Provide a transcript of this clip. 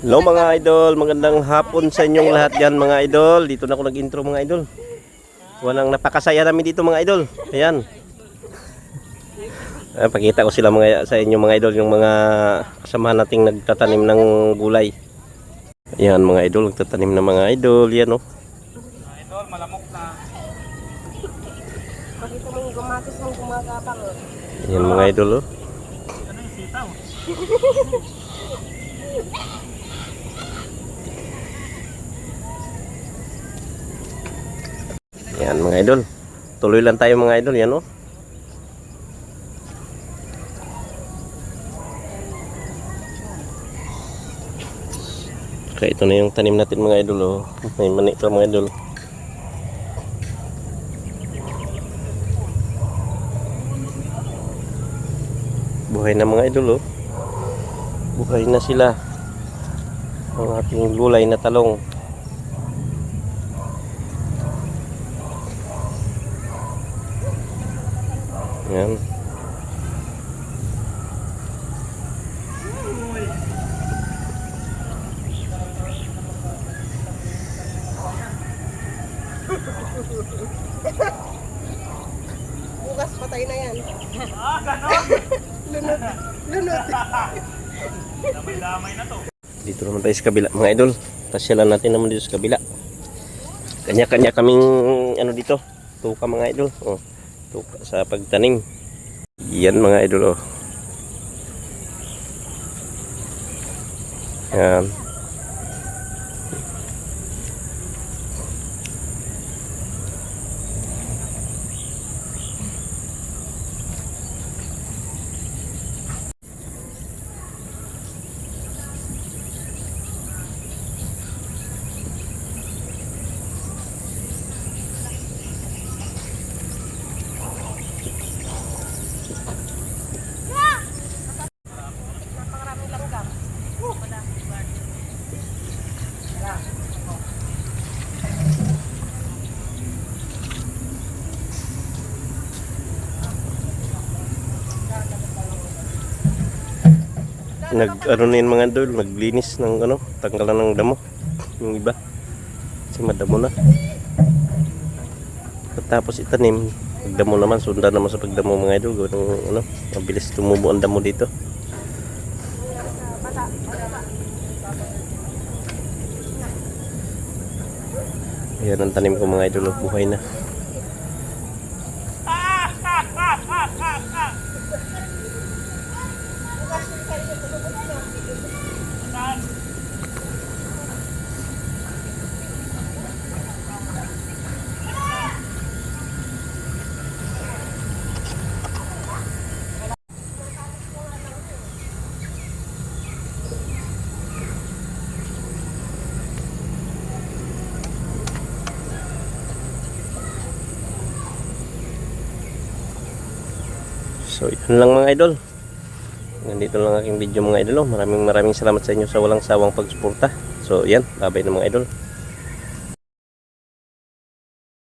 Hello mga idol, magandang hapon sa inyong lahat dyan mga idol. Dito na ako nag-intro mga idol. Walang napakasaya namin dito mga idol. Ayan. Pakita ko sila mga, sa inyo mga idol, yung mga kasamahan nating nagtatanim ng gulay. Ayan mga idol, nagtatanim ng mga idol. Yan oh. Mga idol, malamok na. Pakita mo yung gumatos mong gumagapang. Ayan mga idol oh. Ano yung sitaw? Ayan mga idol. Tuloy lang tayo mga idol, yan oh. Kaya ito na yung tanim natin mga idol oh. May mani pa mga idol. Buhay na mga idol oh. Buhay na sila. Ang ating gulay na talong. Yan. Bukas patay na yan. Ah, ganon! Lunod. Damay-damay na to. Dito naman tayo sa kabila mga idol. Tasyalan natin naman dito sa kabila. Kanya-kanya kaming ano dito. Tuka mga idol. Oh, tuka sa pagtanim. Yan mga idol oh. Yan. Napakaraming langgam. Nag-ano na yun mga idol. Naglinis ng ano. Tanggalan ng damo. Yung iba. Kasi madamo na. Tapos itanim. Pagdamo naman. Sundan naman sa pagdamo mga idol. Gawin ano. Mabilis tumubo ang damo dito. Ayan ang tanim ko mga idol. Buhay na. So yun lang mga idol. Nandito lang aking video mga idol. Maraming salamat sa inyo sa walang sawang pagsuporta. So yan, bye bye na mga idol.